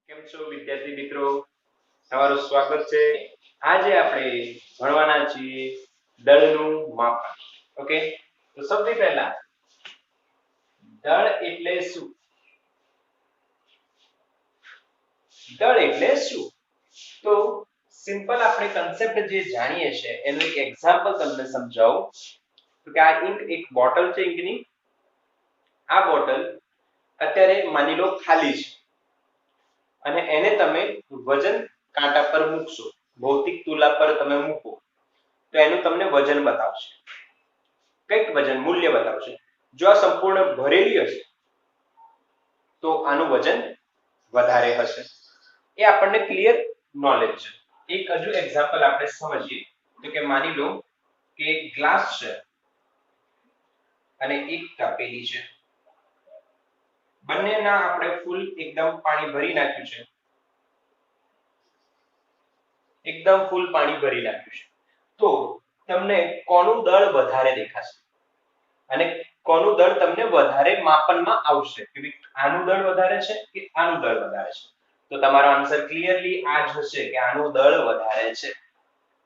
કેમ છો વિદ્યાર્થી મિત્રો? તમારું સ્વાગત છે. આજે આપણે ભણવાના છીએ દળનું માપન. ઓકે, તો સૌથી પહેલા દળ એટલે શું? દળ એટલે શું? તો સિમ્પલ આપણે કન્સેપ્ટ જે જાણીએ છીએ એનું એક એક્ઝામ્પલ તમને સમજાવું. તો કે આ એક બોટલ છે ઇંકની. આ બોટલ અત્યારે માની લો ખાલી છે અને એને તમે વજન કાંટા પર મૂકશો, ભૌતિક તુલા પર તમે મૂકો તો એનું તમને વજન બતાવશે. કંઈક વજન મૂલ્ય બતાવશે. જો આ સંપૂર્ણ ભરેલી હશે તો આનું વજન વધારે હશે. એ આપણને ક્લિયર નોલેજ છે. એક હજુ એક્ઝામ્પલ આપણે સમજીએ તો કે માની લો કે એક ગ્લાસ છે અને એક તપેલી છે. બંનેના આપણે ફૂલ એકદમ પાણી ભરી નાખ્યું છે. એકદમ ફૂલ પાણી ભરી નાખ્યું છે. તો તમને કોનું દળ વધારે દેખાશે અને કોનું દળ તમને વધારે માપનમાં આવશે કે આનું દળ વધારે છે કે આનું દળ વધારે છે? તો તમારો આન્સર ક્લિયરલી આ જ હશે કે આનું દળ વધારે છે.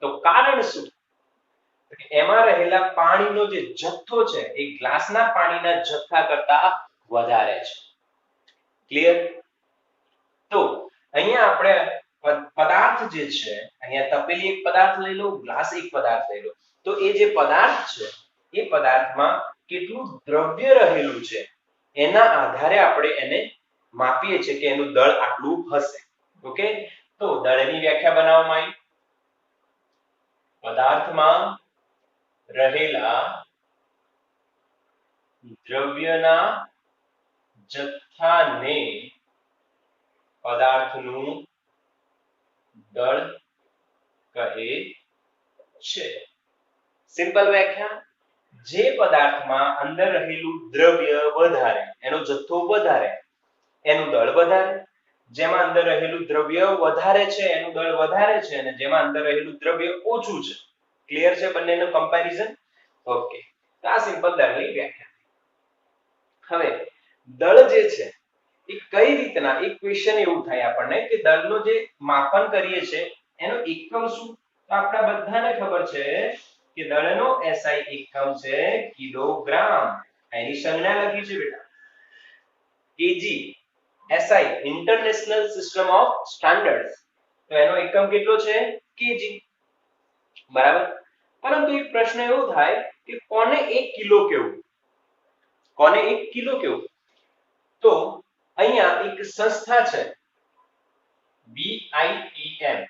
તો કારણ શું? એમાં રહેલા પાણીનો જે જથ્થો છે એ ગ્લાસના પાણીના જથ્થા કરતા વધારે છે. ક્લિયર? તો અહીંયા આપણે પદાર્થ જે છે, અહીંયા તપેલી એક પદાર્થ લઈ લો, ગ્લાસ એક પદાર્થ લઈ લો. તો એ જે પદાર્થ છે એ પદાર્થમાં કેટલું દ્રવ્ય રહેલું છે એના આધારે આપણે એને માપીએ છીએ કે એનું દળ આટલું હશે. ઓકે, તો દળની વ્યાખ્યા બનાવવામાં આવી. પદાર્થમાં રહેલા દ્રવ્યના જથ્થાને પદાર્થનું દળ કહે છે. સિમ્પલ વ્યાખ્યા, જે પદાર્થમાં અંદર રહેલું દ્રવ્ય વધારે, એનો જથ્થો વધારે, એનું દળ વધારે. જેમાં અંદર રહેલું દ્રવ્ય વધારે છે એનું દળ વધારે છે અને જેમાં અંદર રહેલું દ્રવ્ય ઓછું છે. ક્લિયર છે બંનેનું કમ્પેરિઝન? ઓકે, તો આ સિમ્પલ દળની વ્યાખ્યા. હવે દળ જે છે એ કઈ રીતના, એક ક્વેશ્ચન એવું થાય આપણને કે દળનો જે માપન કરીએ છીએ એનો એકમ શું? તો આપણા બધાને ખબર છે કે દળનો SI એકમ છે કિલોગ્રામ. એની સંજ્ઞા લખી છે બેટા KG. SI international system of standards. તો એનો એકમ કેટલો છે? કેજી. બરાબર. પરંતુ એક પ્રશ્ન એવો થાય કે કોને 1 કિલો કેવું? કોને 1 કિલો કેવું? તો અહીંયા એક સંસ્થા છે BIPM,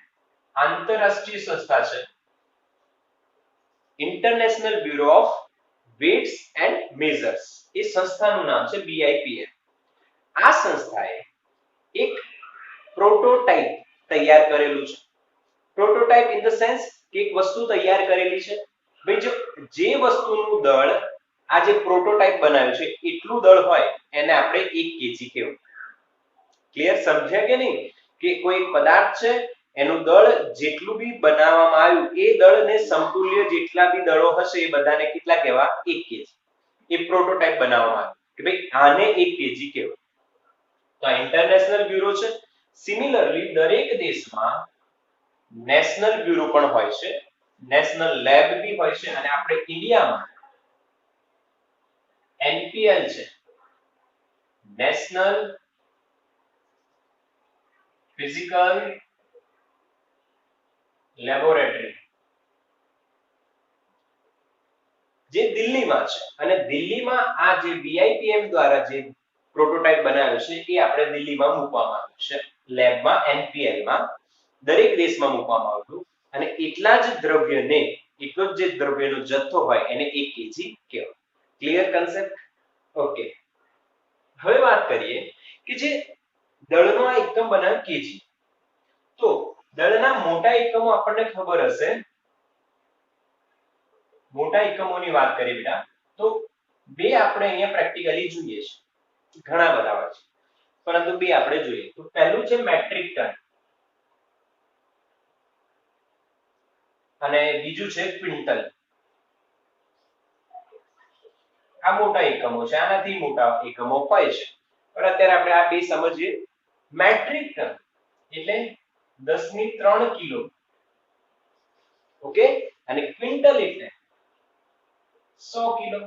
આંતરરાષ્ટ્રીય સંસ્થા છે, international bureau of weights and measures. એ સંસ્થાનું નામ છે BIPM. આ સંસ્થાએ એક પ્રોટોટાઇપ તૈયાર કરેલું છે. પ્રોટોટાઇપ ઇન ધ સેન્સ કે એક વસ્તુ તૈયાર કરેલી છે. ભાઈ જો જે વસ્તુનું દળ આ જે પ્રોટોટાઇપ બનાવ્યું છે એટલું દળ હોય એને આપણે 1 કેજી કહેવું. ક્લિયર? સમજ્યા કે નહીં? કે કોઈ પદાર્થ છે એનું દળ જેટલું બી બનાવવામાં આવ્યું એ દળને સમતુલ્ય જેટલા બી દળો હશે એ બધાને કેટલા કહેવા? 1 કેજી. એ પ્રોટોટાઇપ બનાવવામાં આવ્યું કે ભાઈ આને 1 કેજી કહેવાય. તો આ ઇન્ટરનેશનલ બ્યુરો છે. સિમિલરલી દરેક દેશમાં નેશનલ બ્યુરો પણ હોય છે, નેશનલ લેબ બી હોય છે અને આપણે ઇન્ડિયામાં NPL છે, નેશનલ ફિઝિકલ લેબોરેટરી, જે દિલ્હીમાં છે. અને દિલ્હીમાં આ જે BIPM દ્વારા જે પ્રોટોટાઇપ બનાવ્યો છે એ આપણે દિલ્હીમાં મૂકવામાં આવ્યું છે, લેબમાં NPL માં. દરેક દેશમાં મૂકવામાં આવ્યું અને એટલા જ દ્રવ્યને, એટલો જ જે દ્રવ્યનો જથ્થો હોય એને 1 કેજી કહેવાય. Clear concept? ઓકે, હવે વાત કરીએ કે જે દળનો આ એકમ બનાવ્યો કેજી. તો દળના મોટા એકમો આપણને ખબર હશે. મોટા એકમોની વાત કરીએ બેટા તો બે આપણે અહીંયા પ્રેક્ટિકલી જોઈએ છે. ઘણા બધા હોય છે પરંતુ બે આપણે જોઈએ. તો પહેલું છે મેટ્રિક ટન અને બીજું છે ક્વિન્ટલ. આ મોટા એકમો છે, આનાથી મોટા એકમો હોય છે પણ અત્યારે આપણે આ બે સમજીએ. મેટ્રિક ટન એટલે 10 ની 3 કિલો. ઓકે, અને ક્વિન્ટલ એટલે 100 કિલો.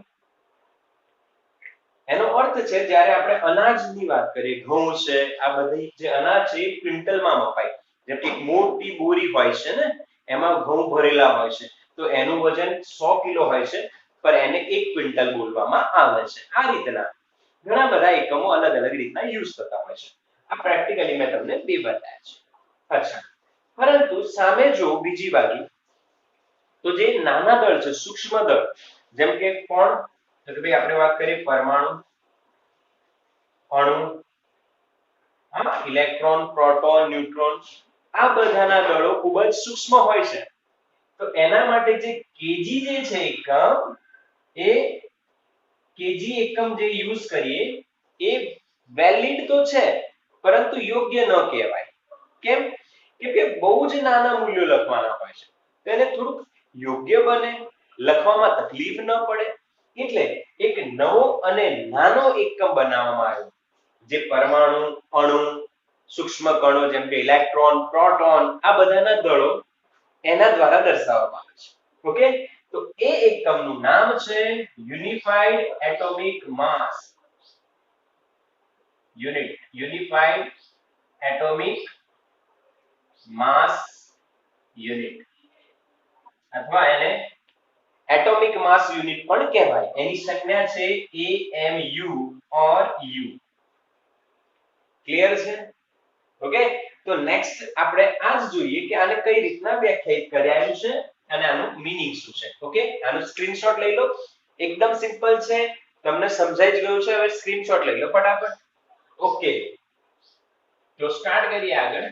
એનો અર્થ છે જ્યારે આપણે અનાજની વાત કરીએ, ઘઉં છે, આ બધી જે અનાજ છે એ ક્વિન્ટલમાં મપાય. જેમ કે મોટી બોરી હોય છે ને, એમાં ઘઉં ભરેલા હોય છે, તો એનું વજન 100 કિલો હોય છે, પણ એને 1 ક્વિન્ટલ બોલવામાં આવે છે. આ રીતના ઘણા બધા એકમો અલગ અલગ રીતના યુઝ થતા હોય છે. આ પ્રેક્ટિકલી મેં તમને બે બતાવ્યા છે. અચ્છા, પરંતુ સામે જો બીજી બાજુ, તો જે નાના દળ છે, સૂક્ષ્મ દળ, જેમ કે કોણ, તો કે ભાઈ આપણે વાત કરીએ પરમાણુ, અણુ, ઇલેક્ટ્રોન, પ્રોટોન, ન્યુટ્રોન, આ બધાના દળો ખૂબ જ સૂક્ષ્મ હોય છે. તો એના માટે જે કેજી જે છે એકમ, એ કેજી એકમ જે યુઝ કરીએ એ વેલિડ તો છે, પરંતુ યોગ્ય ન કહેવાય. કેમ? કેમ કે બહુ જ નાના મૂલ્યો લખવાના હોય છે, તો એને થોડુંક યોગ્ય બને, લખવામાં તકલીફ ન પડે, એટલે એક નવો અને નાનો એકમ બનાવવામાં આવ્યો, જે પરમાણુ, અણુ, સૂક્ષ્મ કણો જેમ કે ઇલેક્ટ્રોન, પ્રોટોન, આ બધાના દળો એના દ્વારા દર્શાવવામાં આવે છે. ઓકે, તો એ એકમનું નામ છે યુનિફાઈડ એટોમિક માસ યુનિટ. યુનિફાઈડ એટોમિક માસ યુનિટ, અથવા એને એટોમિક માસ યુનિટ પણ કહેવાય. એની સંજ્ઞા છે AMU or U. ક્લિયર છે? ઓકે, તો નેક્સ્ટ આપણે આ જ જોઈએ કે આને કઈ રીતના વ્યાખ્યાયિત કર્યું છે અને આનું મીનિંગ શું છે. ઓકે, આનો સ્ક્રીનશોટ લઈ લો. એકદમ સિમ્પલ છે, તમને સમજાઈ જ ગયું છે. હવે સ્ક્રીનશોટ લઈ લો ફટાફટ. ઓકે, તો સ્ટાર્ટ કરીએ આગળ.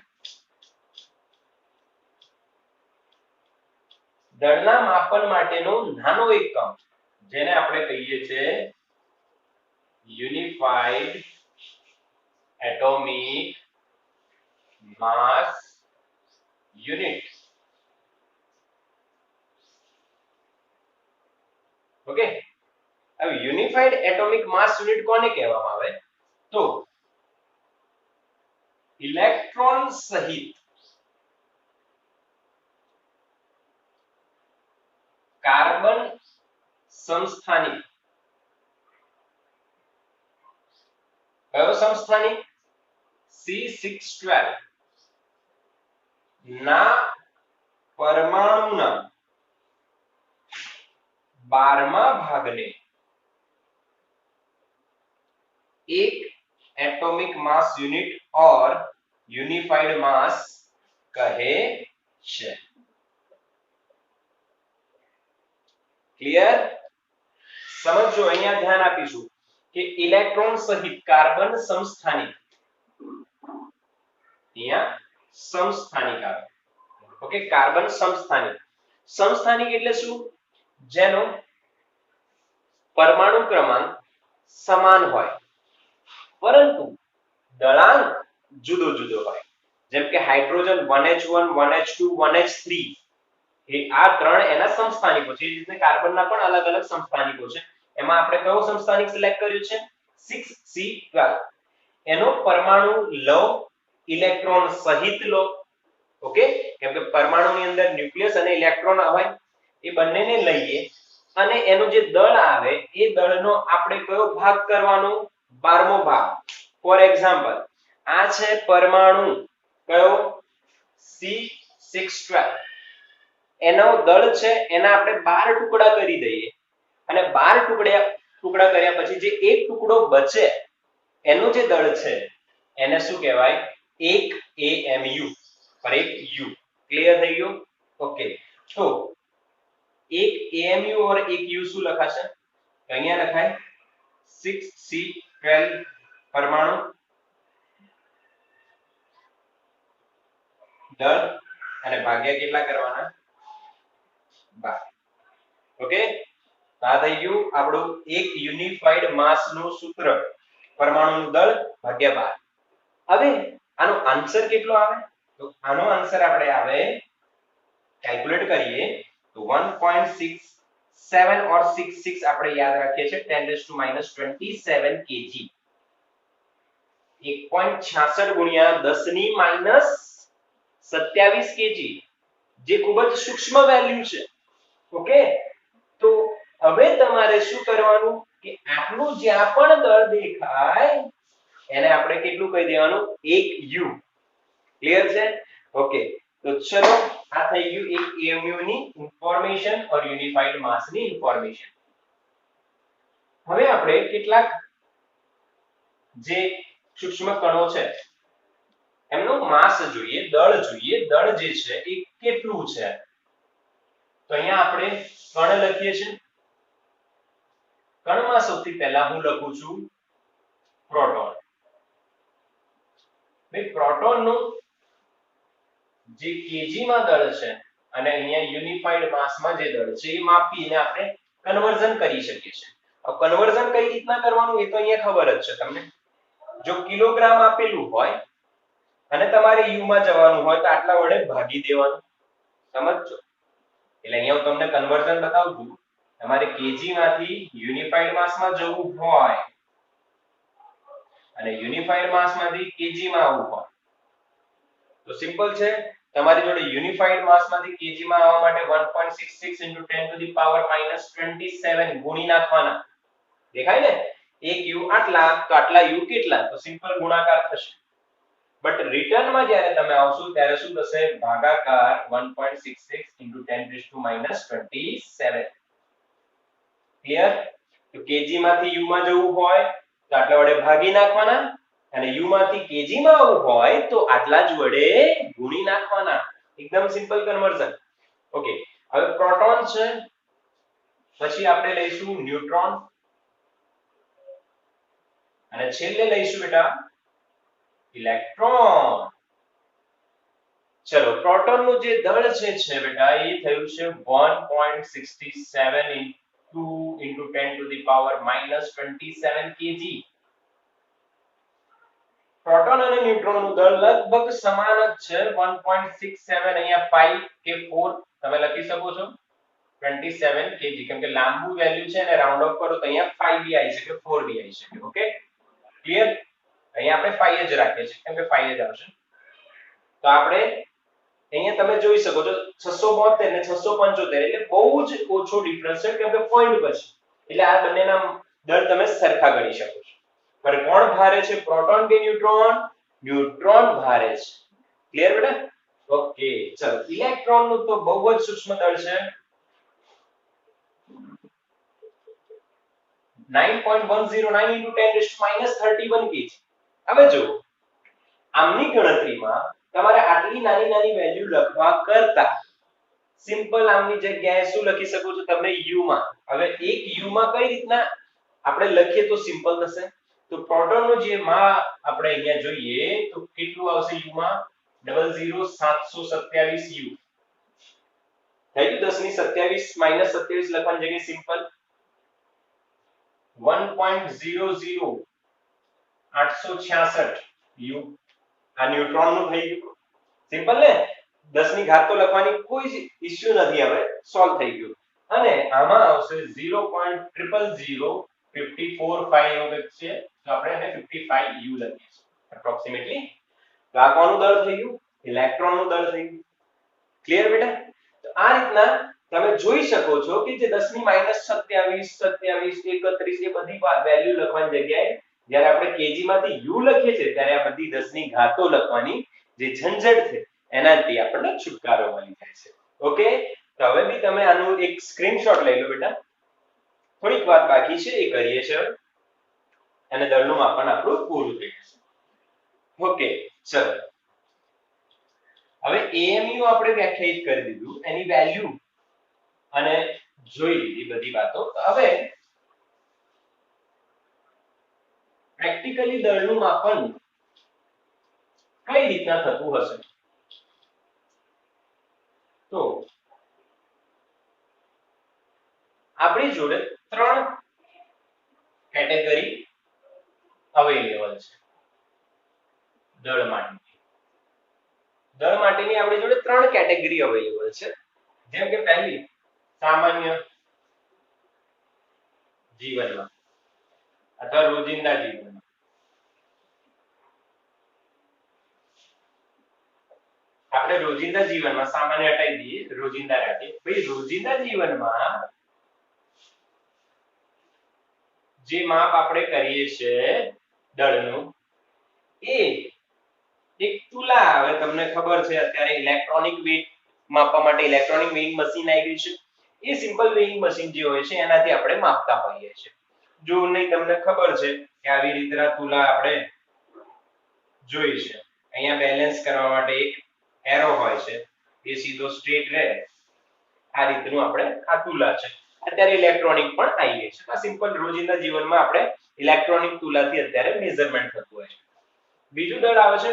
દળના માપન માટેનો નાનો એકમ, જેને આપણે કહીએ છીએ યુનિફાઈડ એટોમિક માસ યુનિટ. ઓકે, હવે યુનિફાઈડ એટોમિક માસ યુનિટ કોને કહેવામાં આવે? તો ઇલેક્ટ્રોન સહિત કાર્બન સમસ્થાનિક. કયો સમસ્થાનિક? C612 ના પરમાણુના 12મા ભાગને એક એટોમિક માસ યુનિટ ઓર યુનિફાઈડ માસ કહે છે. ક્લિયર? સમજો, અહીંયા ધ્યાન આપીશું કે ઇલેક્ટ્રોન સહિત કાર્બન સમસ્થાનિક, અહીંયા સમસ્થાનિક આવે. Okay, carbon સમસ્થાનિક. સમસ્થાનિક એટલે શું? જેનો પરમાણુ ક્રમાંક સમાન હોય, પરંતુ દળાંક જુદો જુદો હોય. જેમ કે હાઇડ્રોજન 1h1, 1h2, 1h3, એ આ ત્રણ એના સમસ્થાનિકો છે. એ રીતે કાર્બનના પણ અલગ અલગ સમસ્થાનિકો છે. એમાં આપણે કયો સમસ્થાનિક સિલેક્ટ કર્યું છે? 6C12. એનો પરમાણુ લો, ઇલેક્ટ્રોન સહિત લો. ઓકે, કેમ કે પરમાણુની અંદર ન્યુક્લિયસ અને ઇલેક્ટ્રોન હોય, એ બંનેને લઈએ અને એનું જે દળ આવે એ દળનો આપણે કયો ભાગ કરવાનો? 12મો ભાગ. ફોર એક્ઝામ્પલ, આ છે પરમાણુ, કયો? C612. એનો દળ છે, એના આપણે 12 ટુકડા કરી દઈએ, અને 12 ટુકડા કર્યા પછી જે એક ટુકડો બચે એનું જે દળ છે એને શું કહેવાય? 1 AMU પર 1 U. ક્લિયર થઈ ગયું? ઓકે, તો 1 AMU और 1 U શું લખાશે? અહીંયા લખાય 6C12 પરમાણુ દળ અને ભાગ્યા કેટલા કરવાના? 12. ઓકે, આ થઈ ગયું આપણું એક યુનિફાઈડ માસ નું સૂત્ર, પરમાણુનું દળ ભાગ્યા 12. હવે આનો આન્સર કેટલો આવે? તો આનો આન્સર આપણે આવે, કેલ્ક્યુલેટ કરીએ તો 1.67 or 66 આપણે યાદ રાખીએ છીએ 10⁻⁻27 kg. 1.66 ગુણ્યા 10⁻⁻⁻ 27 કેજી, જે ખૂબ જ સૂક્ષ્મ વેલ્યુ છે. ઓકે, તો હવે તમારે શું કરવાનું કે આટલું જ્યાં પણ દળ દેખાય એને આપણે કેટલું કહી દેવાનું? 1 u. ક્લિયર છે? ઓકે, તો ચલો આ થઈ ગયું એક AMU ની ઇન્ફોર્મેશન ઓર યુનિફાઈડ માસ ની ઇન્ફોર્મેશન. હવે આપણે કેટલાક જે સૂક્ષ્મ કણો છે એમનું માસ જોઈએ, દળ જોઈએ. દળ જે છે એ કેટલું છે? તો અહીંયા આપણે કણ લખીએ છીએ. કણમાં સૌથી પહેલા હું લખું છું પ્રોટોન. ભાઈ પ્રોટોનનું જે કેજી માં દળ છે અને અહીંયા યુનિફાઈડ માસમાં જે દળ છે એ માપીને આપણે કન્વર્ઝન કરી શકીએ છીએ. હવે કન્વર્ઝન કઈ રીતના કરવાનું એ તો અહીંયા ખબર જ છે તમને. જો કિલોગ્રામ આપેલું હોય અને તમારે યુ માં જવાનું હોય તો આટલા વડે ભાગી દેવાનું. સમજજો? એટલે અહીંયા હું તમને કન્વર્ઝન બતાવું છું. તમારે કેજી માંથી યુનિફાઈડ માસમાં જવું હોય અને યુનિફાઈડ માસમાંથી કેજી માં આવવું હોય તો સિમ્પલ છે. તમારી જોડે યુનિફાઈડ માસમાંથી કેજી માં આવવા માટે 1.66 * 10⁻⁻27 ગુણી નાખવાના. દેખાય ને? એક યુ આટલા તો આટલા યુ કેટલા? તો સિમ્પલ ગુણાકાર થશે. બટ રિટર્નમાં જ્યારે તમે આવશો ત્યારે શું થશે? ભાગાકાર 1.66 * 10⁻27. ક્લિયર? તો કેજી માંથી યુ માં જવું હોય તો આટલા વડે ભાગી નાખવાના અને યુ માંથી કેજી માં આવવું હોય તો આટલા જ વડે ગુણી નાખવાના. એકદમ સિમ્પલ કન્વર્ઝન. ઓકે, હવે પ્રોટોન છે, પછી આપણે લઈશું ન્યુટ્રોન અને છેલ્લે લઈશું બેટા ઇલેક્ટ્રોન. ચલો, પ્રોટોનનું જે દળ છે બેટા એ થયું છે 1.67 * 10⁻⁻27 kg. પ્રોટોન અને ન્યુટ્રોનનું દળ લગભગ સમાન જ છે. 1.67 અહીંયા 5 કે 4 તમે લખી શકો છો. 27 kg કેમ કે લાંબુ વેલ્યુ છે અને રાઉન્ડ ઓફ કરો તો અહીંયા 5 બી આવી શકે, 4 બી આવી શકે. Okay, clear? અહીંયા આપણે 5 જ રાખીએ છીએ કેમ કે 5 જ આવશે. તો આપણે અહીંયા તમે જોઈ શકો છો 672 ને 675 એટલે બહુ જ ઓછો ડિફરન્સ છે કેમ કે પોઈન્ટ પછી. એટલે આ બંનેના દળ તમે સરખા ગણી શકો છો. પર કોણ ભારે છે, પ્રોટોન કે ન્યુટ્રોન? ન્યુટ્રોન ભારે છે. ક્લિયર બેટા? ઓકે, ચલો ઇલેક્ટ્રોન નું તો બહુ જ સૂક્ષ્મ દળ છે. 9.109 * 10⁻31 kg. હવે જો આમની ગણતરીમાં તમારે આટલી નાની નાની વેલ્યુ લખવા કરતા સિમ્પલ આમની જગ્યાએ શું લખી શકો છો તમે? યુ માં. હવે એક યુ માં કઈ રીતના આપણે લખીએ તો સિમ્પલ થશે? તો પ્રોટોનનું જે માં આપણે અહીંયા જોઈએ તો કેટલું આવશે યુ માં? 00727 યુ. થઈ ગયું? 10⁻27 લખવાની જગ્યાએ સિમ્પલ 1.00866 યુ. આ ન્યુટ્રોન નું થઈ ગયું. સિમ્પલ ને? 10 ની ઘાત તો લખવાની કોઈ જ ઇશ્યુ નથી, હવે સોલ્વ થઈ ગયું. અને આમાં આવશે 0.000545 છે તો આપણે એને 55 યુ લખીએ છીએ એપ્રોક્સિમેટલી. તો આ કોનું દળ થઈ ગયું? ઇલેક્ટ્રોન નું દળ થઈ ગયું. ક્લિયર બેટા? તો આ રીતના તમે જોઈ શકો છો કે જે 10⁻27 27 31 એ બધી વેલ્યુ લખવાની જગ્યાએ જ્યારે આપણે કેજી માંથી યુ લખીએ છીએ ત્યારે આ બધી 10 ની ઘાતો લખવાની જે ઝંઝટ છે એનાથી આપણને છુટકારો મળી જાય છે. ઓકે, તો હવે બી તમે આનું એક સ્ક્રીનશોટ લઈ લો બેટા. થોડીક વાત બાકી છે એ કરીએ છે અને દળનું માપન આપણું પૂરું થઈ જશે. ઓકે, ચલો હવે AMU આપણે વ્યાખ્યાયિત કરી દીધું, એની વેલ્યુ અને જોઈ લીધી બધી વાતો. હવે પ્રેક્ટિકલી દળનું માપન કઈ રીતના થતું હશે? તો આપણી જોડે 3 કેટેગરી અવેલેબલ છે દળ માટેની. દળ માટેની આપણી જોડે 3 કેટેગરી અવેલેબલ છે. જેમ કે પહેલી સામાન્ય જીવનમાં અથવા રોજિંદા જીવનમાં. આપણે રોજિંદા જીવનમાં સામાન્ય હટાવી દઈએ, રોજિંદા રાખીએ. ભાઈ રોજિંદા જીવનમાં જે માપ આપણે કરીએ છીએ દળનું એ એક તુલા. હવે તમને ખબર છે અત્યારે ઇલેક્ટ્રોનિક વેઇટ માપવા માટે ઇલેક્ટ્રોનિક વેઇંગ મશીન આવી ગયું છે. એ સિમ્પલ વેઇંગ મશીન જે હોય છે એનાથી આપણે માપતા હોઈએ છીએ. જો નહીં તમને ખબર છે કે આવી રીતના તુલા આપણે જોઈ છે. અહીંયા બેલેન્સ કરવા માટે એક એરો હોય છે, એ સીધો સ્ટ્રેટ રહે. આ રીતનું આપણે આ તુલા છે. અત્યારે ઇલેક્ટ્રોનિક પણ આવી ગઈ છે. આ સિમ્પલ રોજિંદા જીવનમાં આપણે ઇલેક્ટ્રોનિક તુલાથી અત્યારે મેઝરમેન્ટ થતું હોય છે. બીજું દળ આવે છે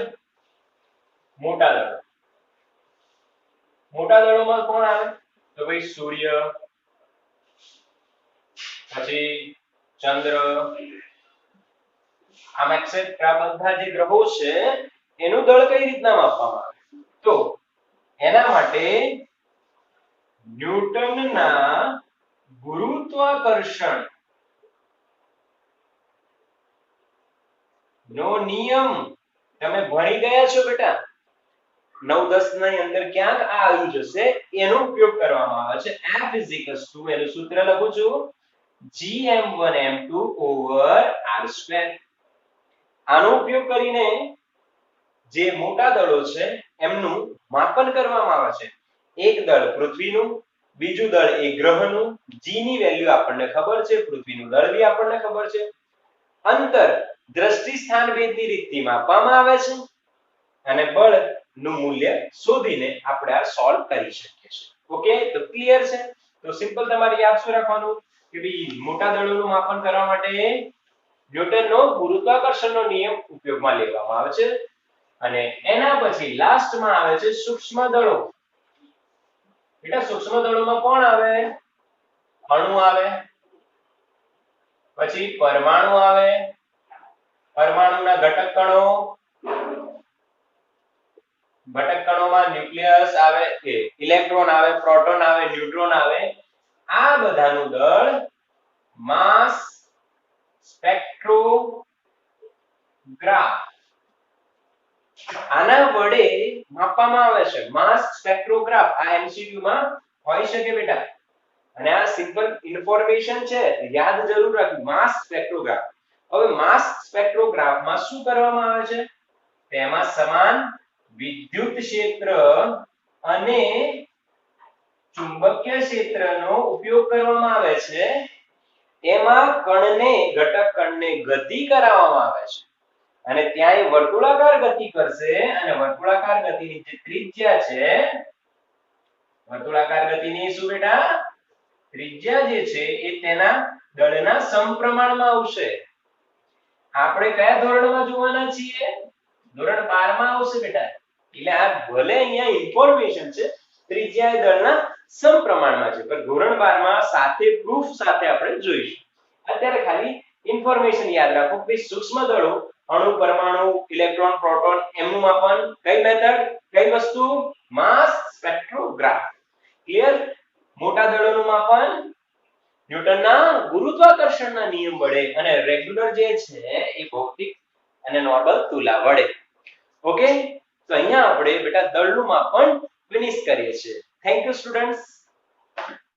મોટા દળો. મોટા દળોમાં કોણ આવે? તો ભાઈ સૂર્ય, પછી ચંદ્ર, આમ એક્સેપ્ટ આ બધા જે ગ્રહો છે એનું દળ કઈ રીતના માપવામાં આવે? તો એના માટે ન્યૂટનના ગુરુત્વાકર્ષણ નો નિયમ તમે ભણી ગયા છો બેટા. 9-10 ની અંદર ક્યાંક આ આવી જશે. એનો ઉપયોગ કરવામાં આવે છે. F એનું સૂત્ર લખું છું gm1m2/r². આનો ઉપયોગ કરીને જે મોટા દળો છે એમનું માપન કરવામાં આવે છે. એક દળ પૃથ્વીનું, બીજું દળ એ ગ્રહનું. g ની વેલ્યુ આપણને ખબર છે, પૃથ્વીનું દળ બી આપણને ખબર છે. અંતર દ્રષ્ટિ સ્થાન ભેદની રીતથી માપવામાં આવે છે અને બળ નું મૂલ્ય શોધીને આપણે આ સોલ્વ કરી શકીએ છીએ. ઓકે, તો ક્લિયર છે. તો સિમ્પલ તમારે યાદ શું રાખવાનું કે ભાઈ મોટા દળોનું માપન કરવા માટે ન્યૂટનનો ગુરુત્વાકર્ષણનો નિયમ ઉપયોગમાં લેવામાં આવે છે. અને એના પછી લાસ્ટમાં આવે છે સૂક્ષ્મ દળો. બેટા સૂક્ષ્મ દળોમાં કોણ આવે? અણુ આવે, પછી પરમાણુ આવે, પરમાણુના ઘટક કણો, ઘટક કણોમાં ન્યુક્લિયસ આવે, કે ઇલેક્ટ્રોન આવે, પ્રોટોન આવે, ન્યુટ્રોન આવે. આ બધાનું દળ માસ સ્પેક્ટ્રોગ્રાફ આના વડે માપવામાં આવે છે. માસ સ્પેક્ટ્રોગ્રાફ આ એમસીક્યુ માં હોઈ શકે બેટા. અને આ સિમ્પલ ઇન્ફોર્મેશન છે, યાદ જરૂર રાખજો. માસ સ્પેક્ટ્રોગ્રાફ. હવે માસ સ્પેક્ટ્રોગ્રાફમાં શું કરવામાં આવે છે? તેમાં સમાન વિદ્યુત ક્ષેત્ર અને ચુંબકીય ક્ષેત્રનો ઉપયોગ કરવામાં આવે છે. એમાં કણને, ઘટક કણને ગતિ કરાવવામાં આવે છે અને ત્યાં એ વર્તુળાકાર ગતિ કરશે અને વર્તુળાકાર ગતિની જે ત્રિજ્યા છે, વર્તુળાકાર ગતિની શું બેટા? ત્રિજ્યા જે છે એ તેના દળના સમપ્રમાણમાં આવશે. આપણે કયા ધોરણમાં જોવાના છીએ? ધોરણ 12 માં આવશે બેટા. એટલે આ ભલે અહીંયા ઇન્ફોર્મેશન છે, ત્રિજ્યા એ દળના સમપ્રમાણમાં છે, પણ ધોરણ 12 માં સાથે પ્રૂફ સાથે આપણે જોઈશું. અત્યારે ખાલી ઇન્ફોર્મેશન યાદ રાખો કે સૂક્ષ્મ દળો, અણુ, પરમાણુ, ઇલેક્ટ્રોન, પ્રોટોન એમનું માપન કઈ મેથડ, કઈ વસ્તુ? માસ સ્પેક્ટ્રોગ્રાફ. ક્લિયર? મોટા દળોનું માપન ન્યૂટનના ગુરુત્વાકર્ષણના નિયમ વડે અને રેગ્યુલર જે છે એ ભૌતિક અને નોર્મલ તુલા વડે. ઓકે, તો અહીંયા આપણે બેટા દળનું માપન ફિનિશ કરીએ છીએ. Thank you students.